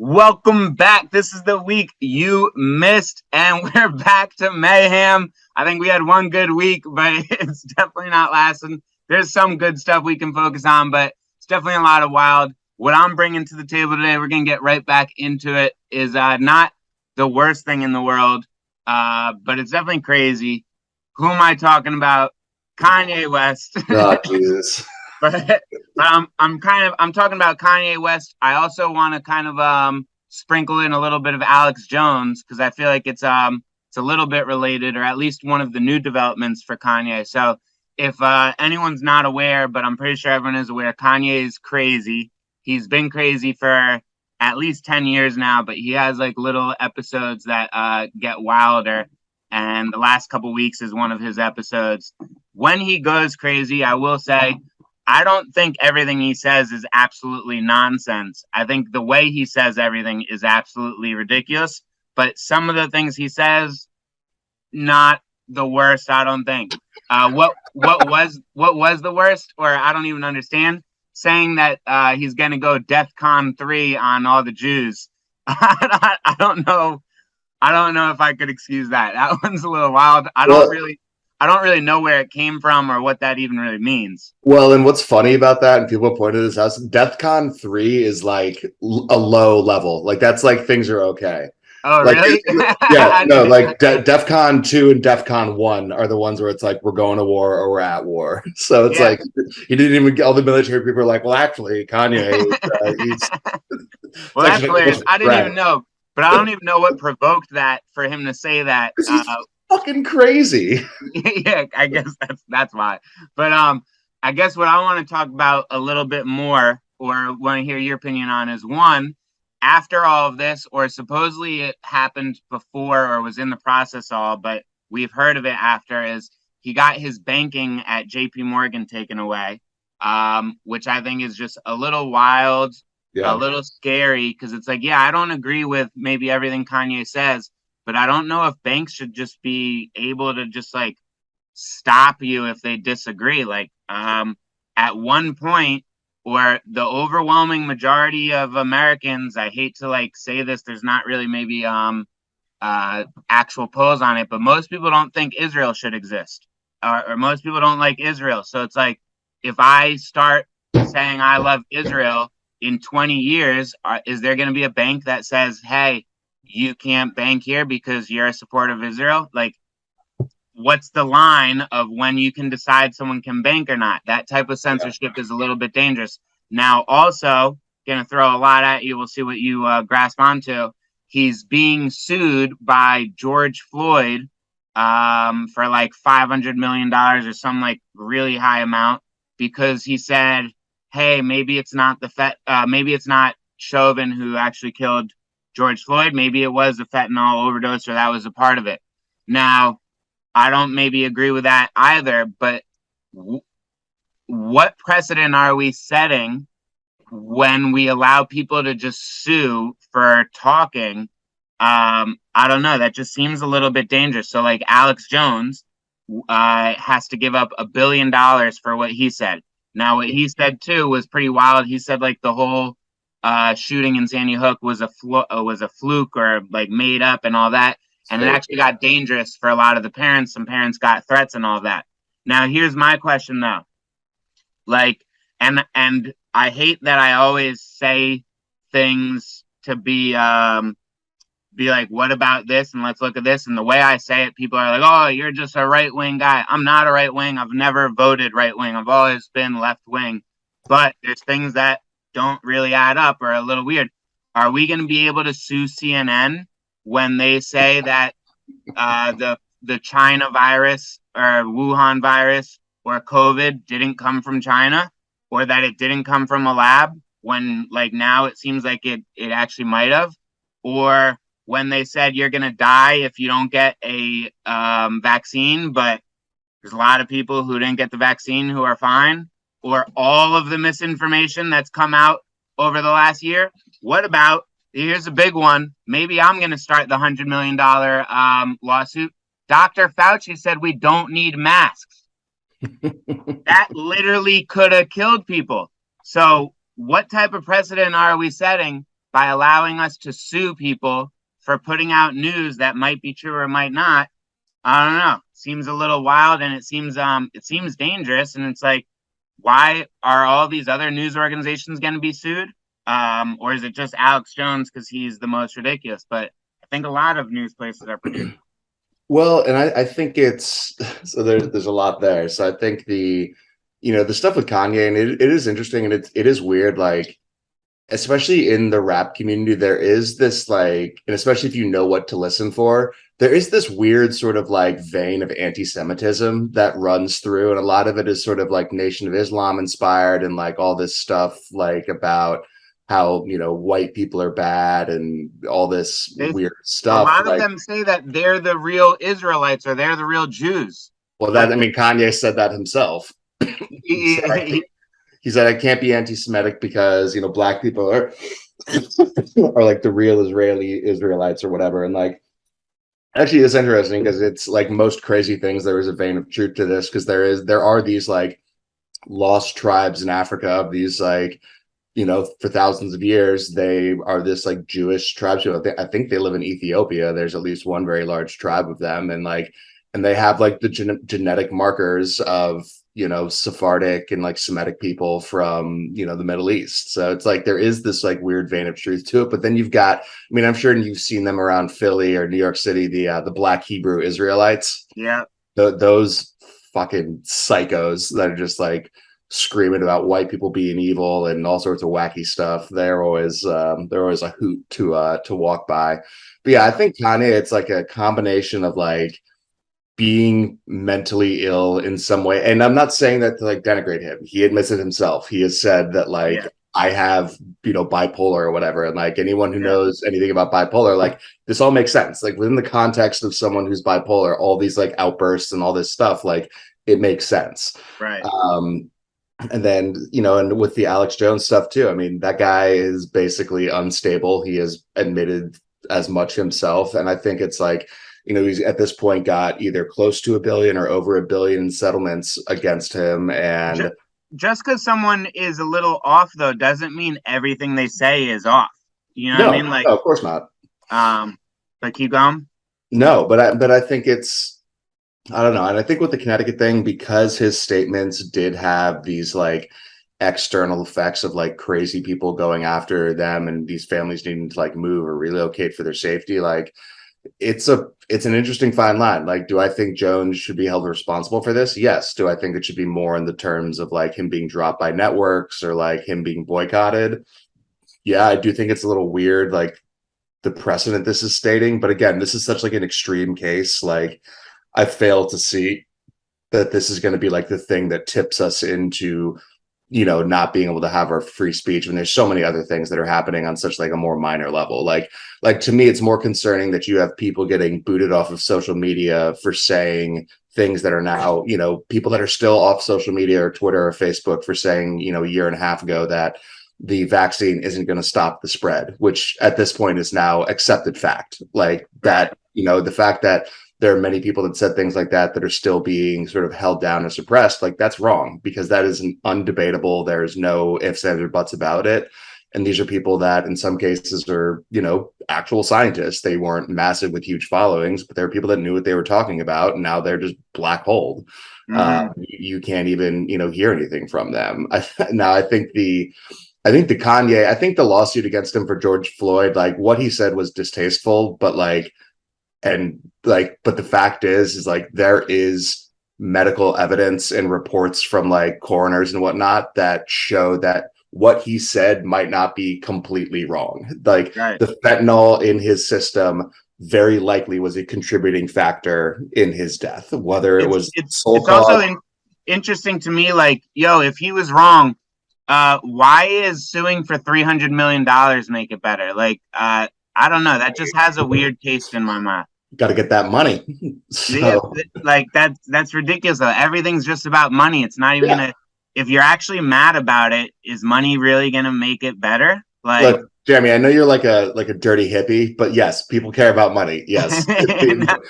Welcome back. This is the week you missed, and we're back to mayhem. I think we had one good week, but it's definitely not lasting. There's some good stuff we can focus on, but it's definitely a lot of wild. What I'm bringing to the table today, we're going to get right back into it, is not the worst thing in the world, but it's definitely crazy. Who am I talking about? Kanye West. Oh, Jesus. but I'm talking about Kanye West. I also want to kind of sprinkle in a little bit of Alex Jones because I feel like it's a little bit related, or at least one of the new developments for Kanye. So if anyone's not aware, but I'm pretty sure everyone is aware, Kanye is crazy. He's been crazy for at least 10 years now, but he has like little episodes that get wilder. And the last couple weeks is one of his episodes. When he goes crazy, I will say, I don't think everything he says is absolutely nonsense. I think the way he says everything is absolutely ridiculous. But some of the things he says, not the worst, I don't think. What was the worst, or I don't even understand, saying that he's going to go DEFCON 3 on all the Jews. I don't know. I don't know if I could excuse that. That one's a little wild. I don't really know where it came from or what that even really means. Well, and what's funny about that, and people pointed this out, DEFCON 3 is like a low level. Like that's like things are okay. Oh, Like really? yeah, no, like DEFCON 2 and DEFCON 1 are the ones where it's like we're going to war or we're at war. So it's Yeah. like you didn't even get all the military people are like, well, actually, Kanye, he's Well, it's that's actually hilarious. almost I didn't even threat. know, but I don't even know what provoked that for him to say that. Because he's fucking crazy. Yeah, I guess that's why. But I guess what I want to talk about a little bit more, or want to hear your opinion on, is one, after all of this, or supposedly it happened before or was in the process all, but we've heard of it after, is he got his banking at JP Morgan taken away, which I think is just a little wild, a Yeah. little scary, because it's like, yeah, I don't agree with maybe everything Kanye says, but I don't know if banks should just be able to just like stop you if they disagree. Like at one point, or the overwhelming majority of Americans, I hate to like say this, there's not really maybe actual polls on it, but most people don't think Israel should exist, or most people don't like Israel. So it's like, if I start saying I love Israel in 20 years, is there going to be a bank that says, hey, you can't bank here because you're a supporter of Israel? Like, what's the line of when you can decide someone can bank or not? That type of censorship is a little bit dangerous. Now, also, going to throw a lot at you. We'll see what you grasp onto. He's being sued by George Floyd for like $500 million or some like really high amount, because he said, hey, maybe it's not maybe it's not Chauvin who actually killed George Floyd. Maybe it was a fentanyl overdose, or that was a part of it. Now, I don't maybe agree with that either, but what precedent are we setting when we allow people to just sue for talking? I don't know. That just seems a little bit dangerous. So, like, Alex Jones has to give up $1 billion for what he said. Now, what he said too was pretty wild. He said like the whole shooting in Sandy Hook was a fluke or like made up and all that. And it actually got dangerous for a lot of the parents. Some parents got threats and all that. Now, here's my question though. Like, and I hate that I always say things to be like, what about this? And let's look at this. And the way I say it, people are like, oh, you're just a right wing guy. I'm not a right wing. I've never voted right wing. I've always been left wing. But there's things that don't really add up or are a little weird. Are we going to be able to sue CNN when they say that the China virus or Wuhan virus or COVID didn't come from China, or that it didn't come from a lab, when like now it seems like it actually might have? Or when they said you're going to die if you don't get a vaccine, but there's a lot of people who didn't get the vaccine who are fine? Or all of the misinformation that's come out over the last year? What about, here's a big one, maybe I'm going to start the $100 million lawsuit. Dr. Fauci said we don't need masks. That literally could have killed people. So what type of precedent are we setting by allowing us to sue people for putting out news that might be true or might not. I don't know. Seems a little wild, and it seems dangerous. And it's like, why are all these other news organizations going to be sued? Or is it just Alex Jones because he's the most ridiculous? But I think a lot of news places are producing. Well, and I think it's so there's a lot there. So I think the stuff with Kanye, and it is interesting, and it is weird, like especially in the rap community, there is this like, and especially if you know what to listen for, there is this weird sort of like vein of anti-Semitism that runs through, and a lot of it is sort of like Nation of Islam inspired, and like all this stuff like about how white people are bad and all this They, weird a stuff. lot of Like, them say that they're the real Israelites or they're the real Jews. well, But that I mean, Kanye said that himself. He said, he said, I can't be anti-Semitic because black people are are like the real Israelites or whatever. And like, actually, it's interesting because it's like most crazy things. There is a vein of truth to this because there are these like lost tribes in Africa of these like for thousands of years they are this like Jewish tribe. I think they live in Ethiopia. There's at least one very large tribe of them, and like, and they have like the genetic markers of Sephardic and like Semitic people from the Middle East. So it's like there is this like weird vein of truth to it. But then you've got, I mean, I'm sure you've seen them around Philly or New York City, the Black Hebrew Israelites. yeah, Those fucking psychos that are just like screaming about white people being evil and all sorts of wacky stuff. They're always a hoot to walk by. But yeah, I think Kanye, it's like a combination of like being mentally ill in some way. And I'm not saying that to like denigrate him. He admits it himself. He has said that like, yeah, I have, bipolar or whatever. And like anyone who yeah, knows anything about bipolar, like this all makes sense. Like within the context of someone who's bipolar, all these like outbursts and all this stuff, like it makes sense. right. And then, and with the Alex Jones stuff too, I mean, that guy is basically unstable. He has admitted as much himself. And I think it's like, he's at this point got either close to $1 billion or over $1 billion in settlements against him. And Just because someone is a little off, though, doesn't mean everything they say is off. You know what I no, mean? Like, no, of course not. but keep going. No, but I think it's, I don't know. And I think with the Connecticut thing, because his statements did have these like external effects of like crazy people going after them and these families needing to like move or relocate for their safety, like it's an interesting fine line. Like, do I think Jones should be held responsible for this? Yes. Do I think it should be more in the terms of like him being dropped by networks or like him being boycotted? Yeah, I do think it's a little weird, like the precedent this is stating. But again, this is such like an extreme case. Like, I fail to see that this is going to be like the thing that tips us into not being able to have our free speech when there's so many other things that are happening on such like a more minor level. Like to me, it's more concerning that you have people getting booted off of social media for saying things that are now, people that are still off social media or Twitter or Facebook for saying, a year and a half ago that the vaccine isn't going to stop the spread, which at this point is now accepted fact. Like that, the fact that there are many people that said things like that are still being sort of held down or suppressed. Like that's wrong because that is an undebatable. There's no ifs, ands, or buts about it. And these are people that in some cases are, actual scientists. They weren't massive with huge followings, but there are people that knew what they were talking about. And now they're just black holed. Mm-hmm. You can't even, hear anything from them. I think the Kanye, I think the lawsuit against him for George Floyd, like what he said was distasteful, but like, but the fact is like there is medical evidence and reports from like coroners and whatnot that show that what he said might not be completely wrong. Like Right. the fentanyl in his system very likely was a contributing factor in his death, whether it was It's also interesting to me, like, yo, if he was wrong, why is suing for $300 million make it better? Like, I don't know. That just has a weird taste in my mouth. got to get that money. So, Like that's ridiculous. Though. Everything's just about money. It's not even gonna. If you're actually mad about it, is money really gonna make it better? Like, look, Jeremy, I know you're like a dirty hippie, but yes, people care about money. Yes,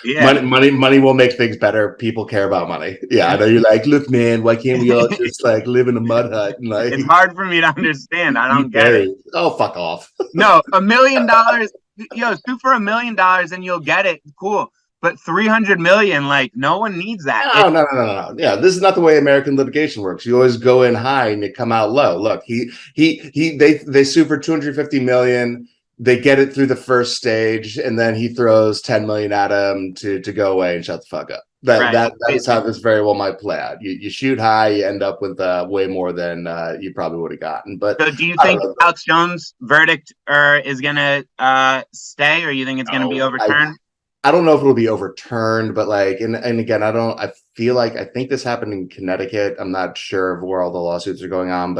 Yeah. money will make things better. People care about money. Yeah, I know you're like, look, man, why can't we all just like live in a mud hut and It's like hard for me to understand. I don't eat get it. berries? Oh, fuck off. No, $1 million, sue for $1 million and you'll get it. Cool. But 300 million, like no one needs that. No, no, no, no, no. Yeah, this is not the way American litigation works. You always go in high and you come out low. Look, they sue for 250 million. They get it through the first stage, and then he throws 10 million at him to go away and shut the fuck up. That Right. that is how this very well might play out. You shoot high, you end up with way more than you probably would have gotten. But So do you I don't think know. Alex Jones' verdict is gonna stay, or you think it's gonna be No, overturned? I don't know if it'll be overturned, but like, and again, I feel like I think this happened in Connecticut. I'm not sure of where all the lawsuits are going on,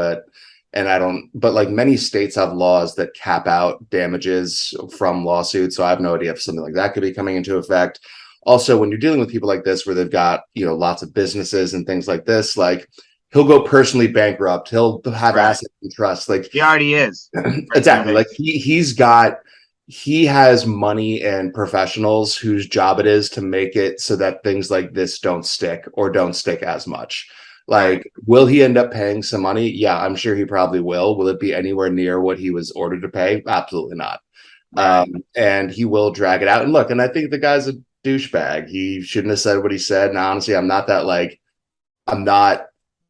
and I don't, but like many states have laws that cap out damages from lawsuits. So I have no idea if something like that could be coming into effect. Also, when you're dealing with people like this, where they've got, lots of businesses and things like this, like he'll go personally bankrupt. He'll have Right. assets and trust. Like He already is. exactly. Like he has money and professionals whose job it is to make it so that things like this don't stick or don't stick as much. Right. Like, will he end up paying some money? Yeah, I'm sure he probably will. Will it be anywhere near what he was ordered to pay? Absolutely not. Right. And he will drag it out. And look, and I think the guy's a douchebag. He shouldn't have said what he said. And honestly, I'm not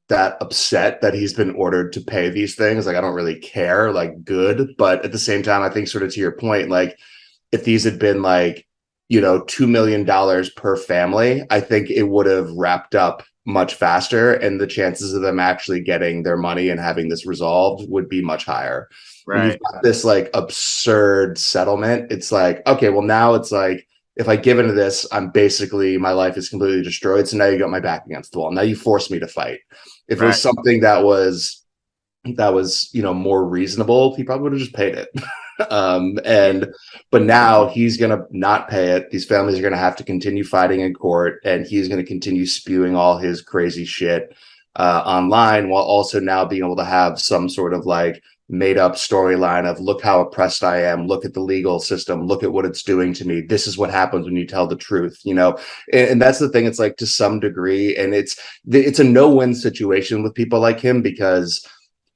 that upset that he's been ordered to pay these things. Like, I don't really care, like, good. But at the same time, I think, sort of to your point, like, if these had been like, $2 million per family, I think it would have wrapped up much faster. And the chances of them actually getting their money and having this resolved would be much higher. When you've Right. got this like absurd settlement, it's like, okay, well, now it's like, if I give into this, my life is completely destroyed. So now you got my back against the wall. Now you force me to fight. If it Right. was something that was more reasonable, he probably would have just paid it. Yeah. But now he's gonna not pay it. These families are gonna have to continue fighting in court, and he's gonna continue spewing all his crazy shit online, while also now being able to have some sort of like made up storyline of, look how oppressed I am, look at the legal system, look at what it's doing to me, this is what happens when you tell the truth. And that's the thing. It's like, to some degree, and it's a no-win situation with people like him, because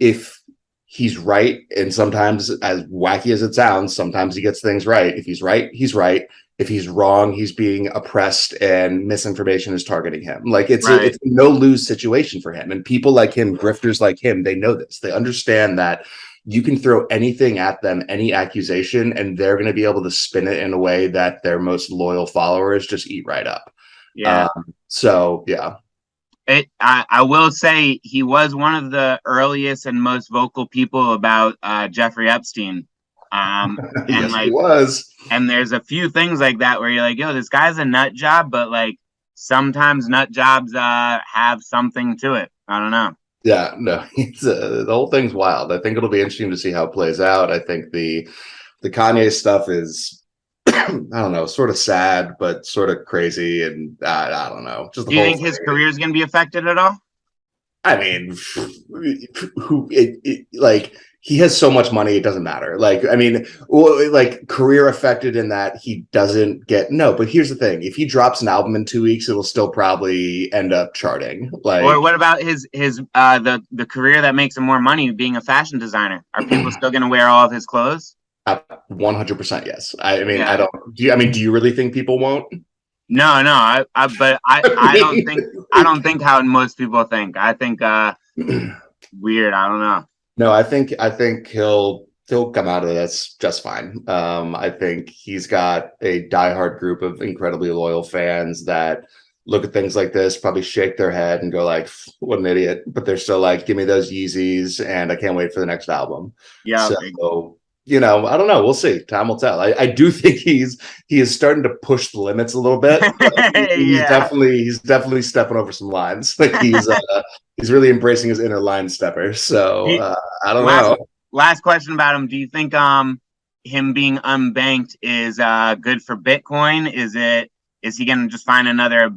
if he's right, and sometimes, as wacky as it sounds, sometimes he gets things right. If he's right, he's right. If he's wrong, he's being oppressed, and misinformation is targeting him. Like, Right. it's a no lose situation for him. And people like him, grifters like him, they know this. They understand that you can throw anything at them, any accusation, and they're going to be able to spin it in a way that their most loyal followers just eat right up. Yeah. So yeah. I will say he was one of the earliest and most vocal people about Jeffrey Epstein. And Yes, he like, was. and there's a few things like that where you're like, yo, this guy's a nut job, but like sometimes nut jobs have something to it. I don't know. Yeah, no, the whole thing's wild. I think it'll be interesting to see how it plays out. I think the Kanye stuff is, I don't know, sort of sad, but sort of crazy, and I don't know, just the Do you whole think his thing. career is going to be affected at all? I mean, like, he has so much money, it doesn't matter. Like, I mean, like, career affected in that he doesn't get, no. But here's the thing: if he drops an album in 2 weeks, it'll still probably end up charting. Or Like, what about his the career that makes him more money being a fashion designer? Are people still going to wear all of his clothes? 100% yes. I mean, I Yeah. don't. Do you really think people won't? No, no. But I don't think how most people think. I think weird. I don't know. No, I think he'll come out of this just fine. I think he's got a diehard group of incredibly loyal fans that look at things like this, probably shake their head and go like, "What an idiot!" But they're still like, "Give me those Yeezys," and I can't wait for the next album. Yeah. So, I don't know. We'll see. Time will tell. I do think he is starting to push the limits a little bit. Like, Yeah. he's definitely stepping over some lines. Like, he's really embracing his inner line stepper. So He, I don't last know. last question about him. Do you think him being unbanked is good for Bitcoin? Is he gonna just find another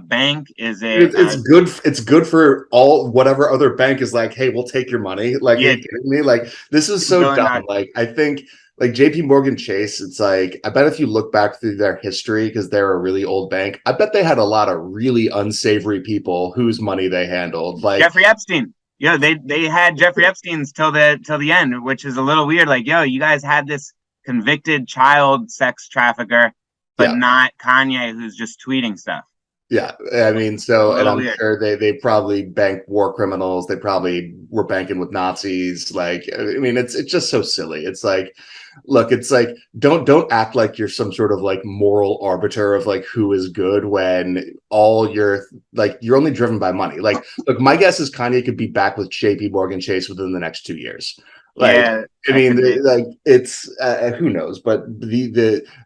bank? Is it It's good. It's good for all whatever other bank is like, hey, we'll take your money. Like, are yeah, you kidding me? Like, this is so going dumb. nuts? Like, I think like JP Morgan Chase, it's like, I bet if you look back through their history, because they're a really old bank, I bet they had a lot of really unsavory people whose money they handled. Like, Jeffrey Epstein. Yeah, they had Jeffrey Epstein's till the end, which is a little weird. Like, yo, you guys had this convicted child sex trafficker, but yeah, not Kanye, who's just tweeting stuff. yeah. I mean, A so, and little I'm weird. sure they probably banked war criminals. They probably were banking with Nazis. Like, I mean, it's just so silly. It's like, look, it's like don't act like you're some sort of like moral arbiter of like who is good when all you're like you're only driven by money. Like, look, my guess is Kanye could be back with JP Morgan Chase within the next 2 years. Like, Yeah, I that mean, could be. like it's who knows, but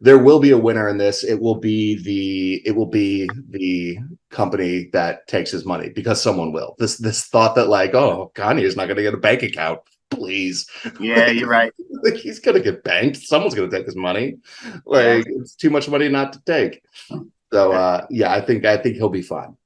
there will be a winner in this. It will be the company that takes his money because someone will. This thought that like, oh, Kanye is not going to get a bank account, please. Yeah, Like, you're right. like he's gonna get banked. Someone's gonna take his money. Yeah. Like it's too much money not to take. So yeah, I think he'll be fine.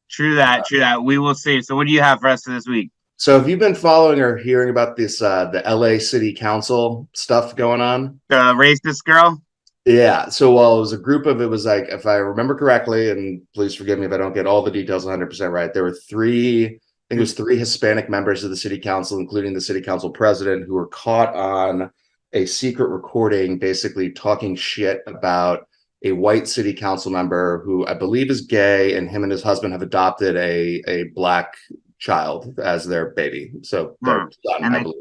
True that. True that. We will see. So, what do you have for us this week? So have you been following or hearing about this the LA City Council stuff going on? The racist girl. Yeah. So while it was a group of, it was like, if I remember correctly, and please forgive me if I don't get all the details 100% right, there were three, I think it was three Hispanic members of the city council, including the city council president, who were caught on a secret recording, basically talking shit about a white city council member who I believe is gay, and him and his husband have adopted a black child as their baby. So Hmm. their son, And I believe.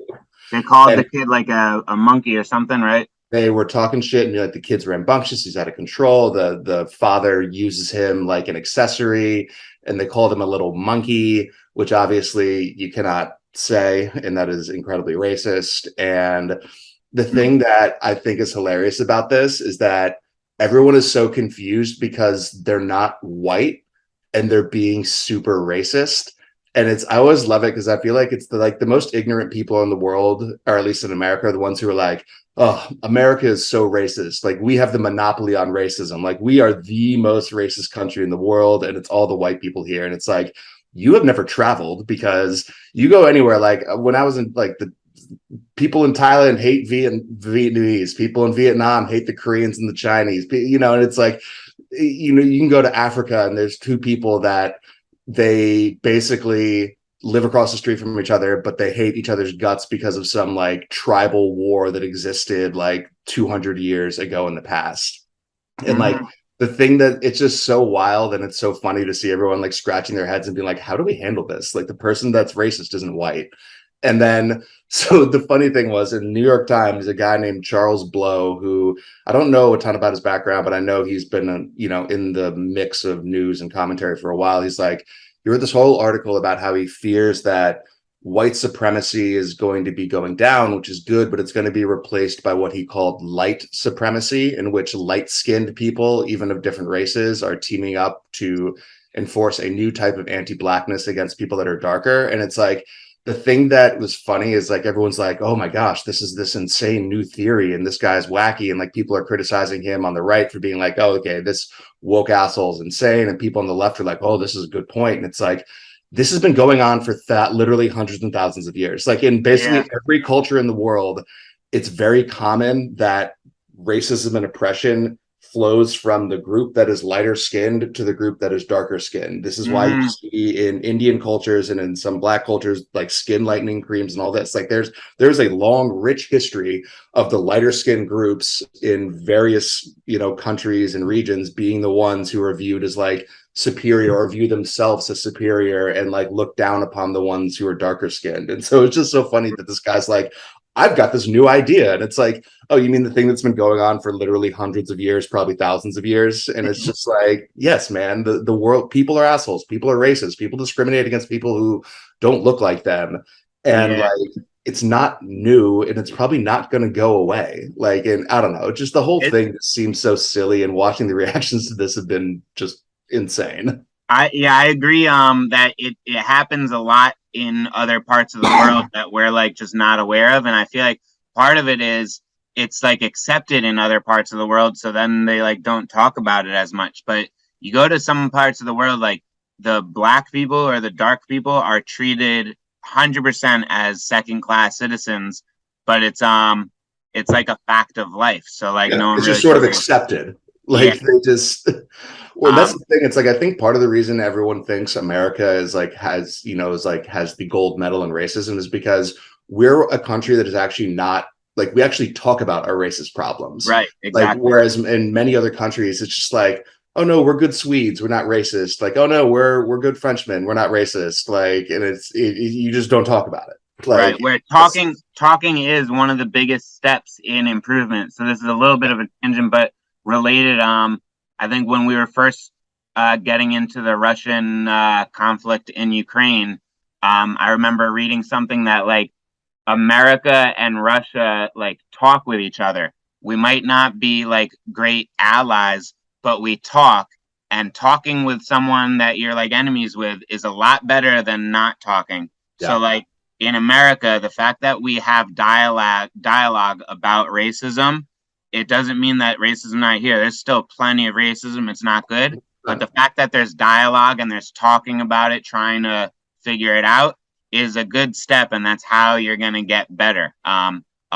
they called the And kid like a monkey or something, right? they were talking shit and like the kid's rambunctious, he's out of control, the father uses him like an accessory, and they called him a little monkey, which obviously you cannot say, and that is incredibly racist. And the thing that I think is hilarious about this is that everyone is so confused because they're not white and they're being super racist. And it's, I always love it because I feel like it's the most ignorant people in the world, or at least in America, are the ones who are like, oh, America is so racist. Like we have the monopoly on racism. Like we are the most racist country in the world, and it's all the white people here. And it's like, you have never traveled, because you go anywhere. Like when I was in like the people in Thailand hate Vietnamese, people in Vietnam hate the Koreans and the Chinese, you know, and it's like, you know, you can go to Africa and there's two people that they basically live across the street from each other, but they hate each other's guts because of some like tribal war that existed like 200 years ago in the past. And like Mm-hmm. the thing that it's just so wild, and it's so funny to see everyone like scratching their heads and being like, how do we handle this? Like the person that's racist isn't white. And then, so the funny thing was in New York Times, a guy named Charles Blow, who I don't know a ton about his background, but I know he's been, you know, in the mix of news and commentary for a while. He's like, he wrote this whole article about how he fears that white supremacy is going to be going down, which is good, but it's going to be replaced by what he called light supremacy, in which light-skinned people, even of different races, are teaming up to enforce a new type of anti-blackness against people that are darker. And it's like, the thing that was funny is like everyone's like, oh my gosh, this is this insane new theory and this guy's wacky, and like people are criticizing him on the right for being like, oh, okay, this woke asshole is insane, and people on the left are like, oh, this is a good point. And it's like, this has been going on for literally hundreds and thousands of years. Like in Yeah. basically every culture in the world, it's very common that racism and oppression flows from the group that is lighter skinned to the group that is darker skinned. This is why you Mm-hmm. see in Indian cultures and in some black cultures like skin lightening creams and all this. Like there's a long, rich history of the lighter skinned groups in various, you know, countries and regions being the ones who are viewed as like superior, or view themselves as superior, and like look down upon the ones who are darker skinned. And so it's just so funny that this guy's like, I've got this new idea. And it's like, oh, you mean the thing that's been going on for literally hundreds of years, probably thousands of years? And it's just like, yes, man, the world, people are assholes, people are racist, people discriminate against people who don't look like them. And Yeah. like, it's not new, and it's probably not going to go away. Like, and I don't know, just the whole It, thing just seems so silly. And watching the reactions to this have been just insane. I agree. That it happens a lot in other parts of the world that we're like just not aware of, and I feel like part of it is it's like accepted in other parts of the world, so then they like don't talk about it as much. But you go to some parts of the world, like the black people or the dark people are treated 100% as second class citizens, but it's like a fact of life. So like Yeah, no one it's just really sort of feels like, accepted. yeah, Like they just well, that's um the thing. It's like I think part of the reason everyone thinks America is like has, is like has the gold medal in racism is because we're a country that is actually not like we actually talk about our racist problems. right, Like exactly. whereas in many other countries, it's just like, oh no, we're good Swedes, we're not racist. Like, oh no, we're good Frenchmen, we're not racist. Like, and you just don't talk about it. Right, Like, where that's, talking is one of the biggest steps in improvement. So this is a little bit of a tangent, but related. I think when we were first getting into the Russian conflict in Ukraine, I remember reading something that like America and Russia like talk with each other. We might not be like great allies, but we talk. And talking with someone that you're like enemies with is a lot better than not talking. So yeah, like in America, the fact that we have dialogue about racism, it doesn't mean that racism not here. There's still plenty of racism. It's not good. But the fact that there's dialogue and there's talking about it, trying to figure it out, is a good step, and that's how you're going to get better. A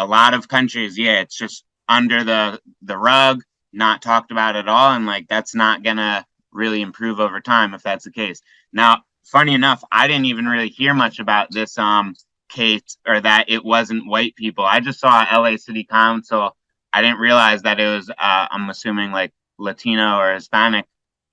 lot of countries, yeah, it's just under the rug, not talked about at all, and like that's not going to really improve over time if that's the case. Now, funny enough, I didn't even really hear much about this case or that it wasn't white people. I just saw LA City Council. I didn't realize that it was I'm assuming like Latino or Hispanic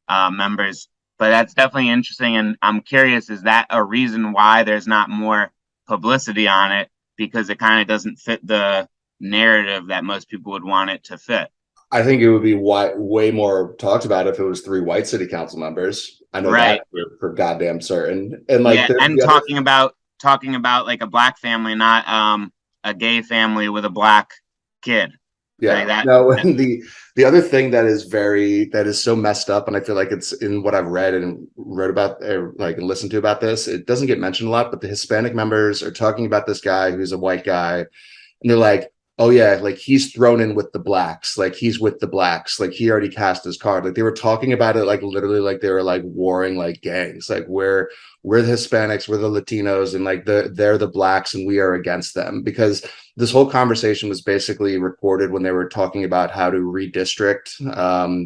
members, but that's definitely interesting. And I'm curious, is that a reason why there's not more publicity on it? Because it kind of doesn't fit the narrative that most people would want it to fit. I think it would be way more talked about if it was three white city council members. I know Right. that for goddamn certain. And like Yeah. And the other, talking about like a black family, not a gay family with a black kid. Like yeah, that. no, and the other thing that is so messed up, and I feel like it's in what I've read and wrote about, like and listened to about this. It doesn't get mentioned a lot, but the Hispanic members are talking about this guy who's a white guy, and they're like, oh yeah, like he's thrown in with the blacks, like he's with the blacks, like he already cast his card. Like they were talking about it like literally like they were like warring like gangs, like we're the Hispanics, we're the Latinos, and like they're the blacks and we are against them. Because this whole conversation was basically recorded when they were talking about how to redistrict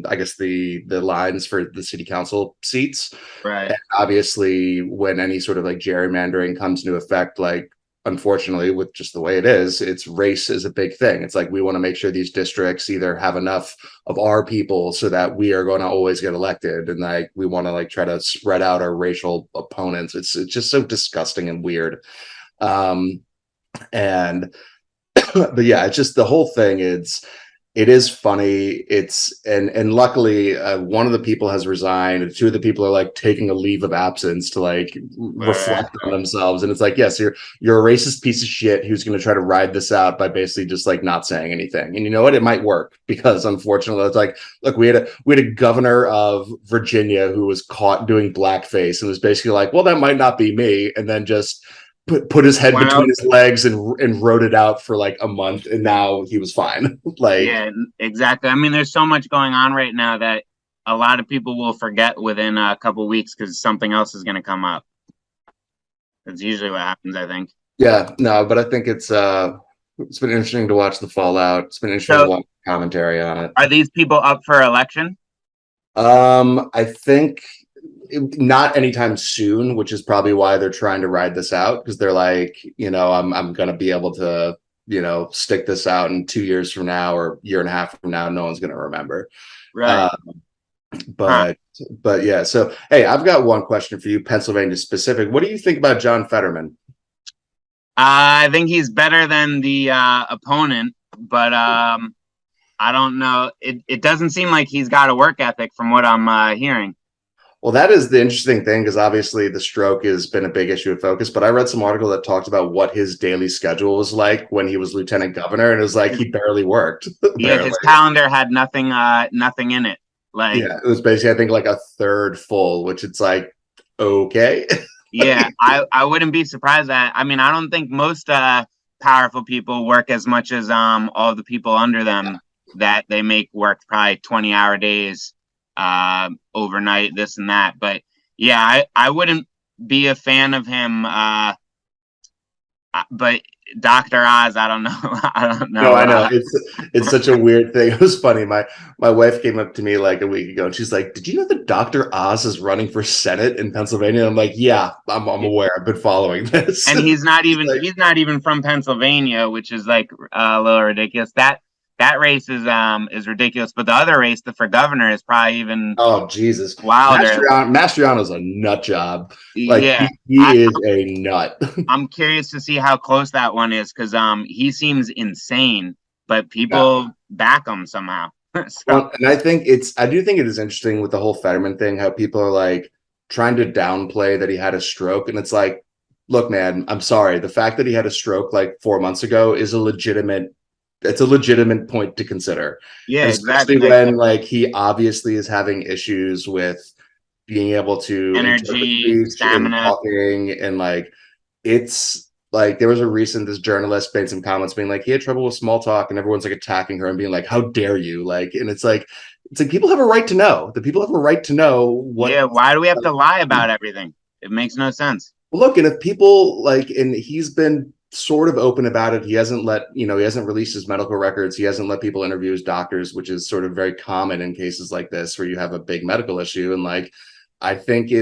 I guess the lines for the city council seats. Right. And obviously when any sort of like gerrymandering comes into effect, like unfortunately with just the way it is, it's race is a big thing. It's like we want to make sure these districts either have enough of our people so that we are going to always get elected, and like we want to like try to spread out our racial opponents. It's just so disgusting and weird. And but yeah, it's just the whole thing. It is funny. It's and luckily one of the people has resigned. Two of the people are like taking a leave of absence to like Right. reflect on themselves. And it's like, yes, you're a racist piece of shit who's going to try to ride this out by basically just like not saying anything. And you know what? It might work because unfortunately, it's like, look, we had a governor of Virginia who was caught doing blackface and was basically like, well, that might not be me, and then just put his head Went between out. his legs and wrote it out for like a month, and now he was fine. Like, Yeah, exactly. I mean, there's so much going on right now that a lot of people will forget within a couple weeks because something else is going to come up. That's usually what happens, I think. yeah, no, but I think it's been interesting to watch the fallout. It's been interesting to So, watch commentary on it. are these people up for election? I think not anytime soon, which is probably why they're trying to ride this out, because they're like, I'm gonna be able to, stick this out in 2 years from now or year and a half from now. No one's gonna remember. Right. Uh, Huh. but yeah. So hey, I've got one question for you, Pennsylvania specific. What do you think about John Fetterman? I think he's better than the opponent, but I don't know. It doesn't seem like he's got a work ethic from what I'm hearing. Well, that is the interesting thing because obviously the stroke has been a big issue of focus. But I read some article that talked about what his daily schedule was like when he was lieutenant governor, and it was like he barely worked. Yeah, Apparently, his calendar had nothing in it. Like, yeah, it was basically I think like a third full, which it's like okay, yeah, I wouldn't be surprised at. I mean, I don't think most powerful people work as much as all the people under them that they make work probably 20-hour days, overnight, this and that. But yeah, I wouldn't be a fan of him. But Dr. Oz, I don't know. I don't No, know. I know. It's such a weird thing. It was funny. My wife came up to me like a week ago and she's like, "Did you know that Dr. Oz is running for Senate in Pennsylvania?" I'm like, "Yeah, I'm aware. I've been following this." And he's not She's even like, he's not even from Pennsylvania, which is like a little ridiculous. That race is ridiculous. But the other race, the for governor, is probably even oh Jesus. wilder. Mastriano's a nut job. Like Yeah, he is a nut. I'm curious to see how close that one is because he seems insane, but Yeah. people back him somehow. So Well, and I do think it is interesting with the whole Fetterman thing, how people are like trying to downplay that he had a stroke. And it's like, look, man, I'm sorry. The fact that he had a stroke like 4 months ago is it's a legitimate point to consider. yeah, And exactly. especially Like when like he obviously is having issues with being able to interpret energy, speech and stamina. talking and like it's like there was this journalist made some comments being like he had trouble with small talk and everyone's like attacking her and being like, how dare you, like, and it's like people have a right to know, the people have a right to know what. Yeah, why do we have to lie about everything? It makes no sense. Look, and if people like, and he's been sort of open about it, he hasn't he hasn't released his medical records, he hasn't let people interview his doctors, which is sort of very common in cases like this where you have a big medical issue. And like I think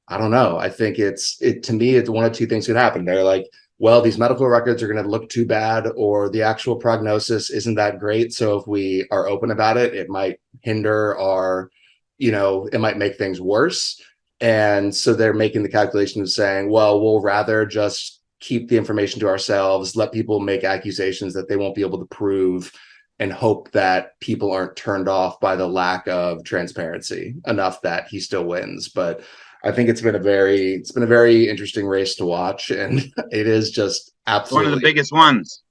I don't know, I think it to me it's one of two things could happen. They're like, well, these medical records are going to look too bad, or the actual prognosis isn't that great, so if we are open about it, it might hinder our, it might make things worse. And so they're making the calculation of saying, well, we'll rather just keep the information to ourselves, let people make accusations that they won't be able to prove, and hope that people aren't turned off by the lack of transparency enough that he still wins. But I think it's been a very interesting race to watch, and it is just One of the absolutely, biggest ones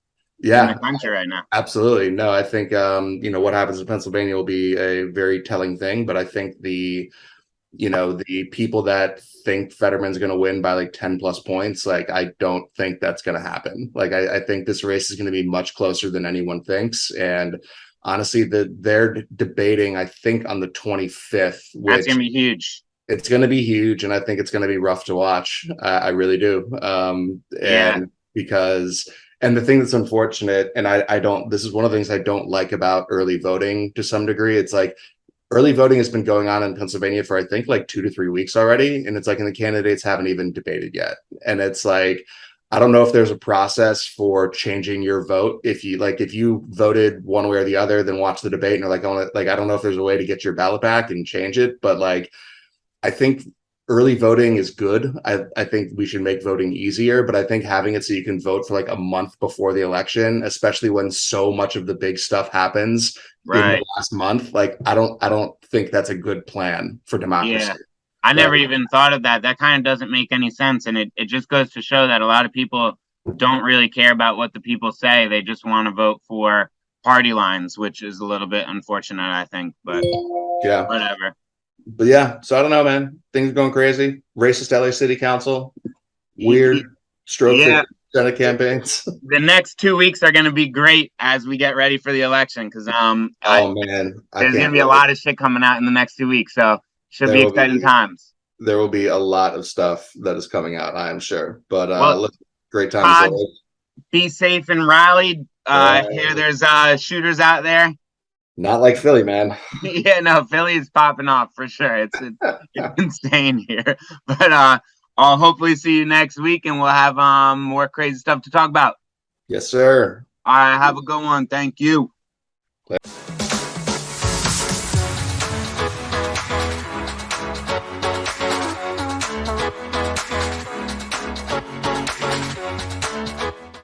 in the yeah, country right now. absolutely. No, I think what happens in Pennsylvania will be a very telling thing, but I think the people that think Fetterman's going to win by like 10 plus points, like I don't think that's going to happen. Like I think this race is going to be much closer than anyone thinks. And honestly, they're debating, I think, on the 25th, That's which gonna be huge. it's going to be huge, and I think it's going to be rough to watch. I really do. Yeah, And because, and the thing that's unfortunate, and I don't, this is one of the things I don't like about early voting to some degree. It's like early voting has been going on in Pennsylvania for, I think, like 2 to 3 weeks already. And it's like, and the candidates haven't even debated yet. And it's like, I don't know if there's a process for changing your vote. If you voted one way or the other, then watch the debate and you're like, oh, like, I don't know if there's a way to get your ballot back and change it. But like, I think early voting is good. I think we should make voting easier, but I think having it so you can vote for like a month before the election, especially when so much of the big stuff happens in the right. last month, like I don't think that's a good plan for Yeah. democracy. I But never even thought of that. That kind of doesn't make any sense. And it just goes to show that a lot of people don't really care about what the people say. They just want to vote for party lines, which is a little bit unfortunate, I think. But yeah, whatever. but yeah. So I don't know, man. Things are going crazy. Racist LA City Council, weird strokes at Yeah. Senate campaigns. The next 2 weeks are going to be great as we get ready for the election because Oh man, I there's going to can't be a wait. lot of shit coming out in the next 2 weeks. So should There be will exciting be times. there will be a lot of stuff that is coming out, I am sure. But Well, look, great time as Todd, always. be safe and rally. Yeah, Here there's shooters out there. not like Philly, man. Yeah, no, Philly is popping off for sure. It's insane here. But I'll hopefully see you next week and we'll have more crazy stuff to talk about. Yes, sir. All right, have a good one. Thank you.